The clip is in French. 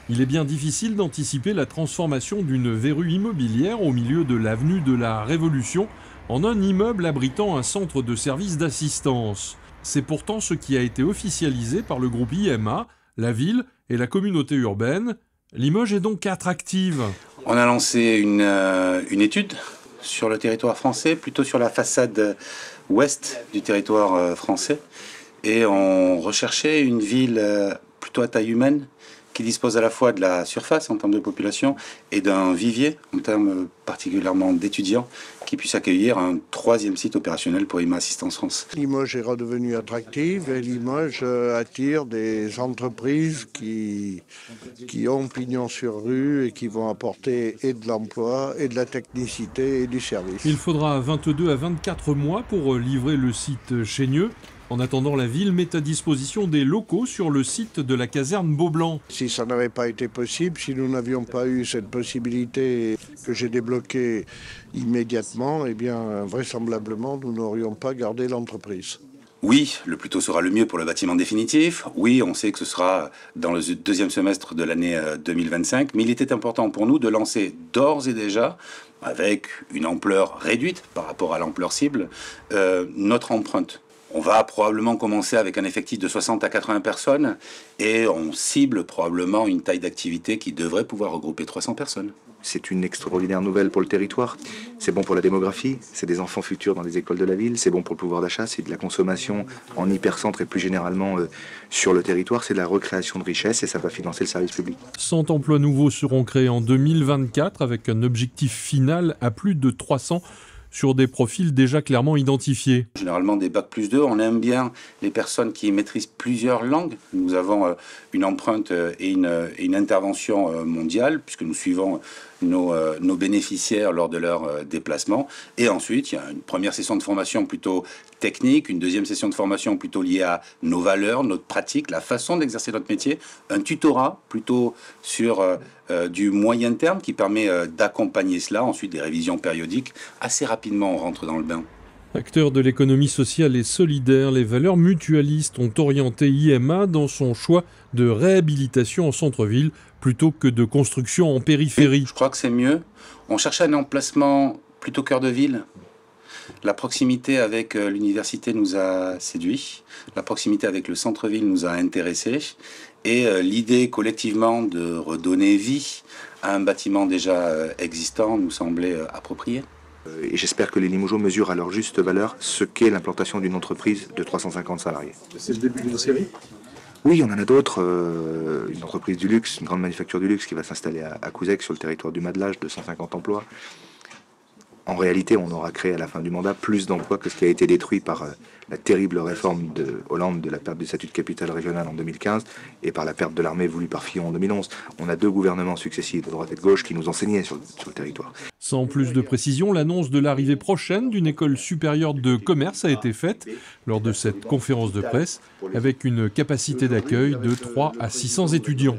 Il est bien difficile d'anticiper la transformation d'une verrue immobilière au milieu de l'avenue de la Révolution en un immeuble abritant un centre de services d'assistance. C'est pourtant ce qui a été officialisé par le groupe IMA, la ville et la communauté urbaine. Limoges est donc attractive. On a lancé une étude sur le territoire français, plutôt sur la façade ouest du territoire français. Et on recherchait une ville plutôt à taille humaine, qui dispose à la fois de la surface en termes de population et d'un vivier en termes particulièrement d'étudiants qui puisse accueillir un troisième site opérationnel pour IMA Assistance France. Limoges est redevenu attractive et Limoges attire des entreprises qui ont pignon sur rue et qui vont apporter et de l'emploi et de la technicité et du service. Il faudra 22 à 24 mois pour livrer le site Chaigneux. En attendant, la ville met à disposition des locaux sur le site de la caserne Beaublanc. Si ça n'avait pas été possible, si nous n'avions pas eu cette possibilité que j'ai débloquée immédiatement, eh bien, vraisemblablement, nous n'aurions pas gardé l'entreprise. Oui, le plus tôt sera le mieux pour le bâtiment définitif. Oui, on sait que ce sera dans le deuxième semestre de l'année 2025. Mais il était important pour nous de lancer d'ores et déjà, avec une ampleur réduite par rapport à l'ampleur cible, notre empreinte. On va probablement commencer avec un effectif de 60 à 80 personnes et on cible probablement une taille d'activité qui devrait pouvoir regrouper 300 personnes. C'est une extraordinaire nouvelle pour le territoire. C'est bon pour la démographie, c'est des enfants futurs dans les écoles de la ville, c'est bon pour le pouvoir d'achat, c'est de la consommation en hypercentre et plus généralement sur le territoire, c'est de la recréation de richesses et ça va financer le service public. 100 emplois nouveaux seront créés en 2024 avec un objectif final à plus de 300 sur des profils déjà clairement identifiés. Généralement des Bac+2, on aime bien les personnes qui maîtrisent plusieurs langues. Nous avons une empreinte et une intervention mondiale, puisque nous suivons nos bénéficiaires lors de leur déplacement. Et ensuite, il y a une première session de formation plutôt technique, une deuxième session de formation plutôt liée à nos valeurs, notre pratique, la façon d'exercer notre métier, un tutorat plutôt sur du moyen terme qui permet d'accompagner cela, ensuite des révisions périodiques. Assez rapidement, on rentre dans le bain. Acteur de l'économie sociale et solidaire, les valeurs mutualistes ont orienté IMA dans son choix de réhabilitation en centre-ville plutôt que de construction en périphérie. Je crois que c'est mieux. On cherchait un emplacement plutôt cœur de ville. La proximité avec l'université nous a séduits. La proximité avec le centre-ville nous a intéressés. Et l'idée collectivement de redonner vie à un bâtiment déjà existant nous semblait appropriée. Et j'espère que les Limogeaux mesurent à leur juste valeur ce qu'est l'implantation d'une entreprise de 350 salariés. C'est le début d'une série ? Oui, on en a d'autres. Une entreprise du luxe, une grande manufacture du luxe qui va s'installer à Couzec sur le territoire du Madelage, 250 emplois. En réalité, on aura créé à la fin du mandat plus d'emplois que ce qui a été détruit par la terrible réforme de Hollande de la perte du statut de capitale régionale en 2015 et par la perte de l'armée voulue par Fillon en 2011. On a deux gouvernements successifs de droite et de gauche qui nous enseignaient sur le territoire. Sans plus de précision, l'annonce de l'arrivée prochaine d'une école supérieure de commerce a été faite lors de cette conférence de presse avec une capacité d'accueil de 3 à 600 étudiants.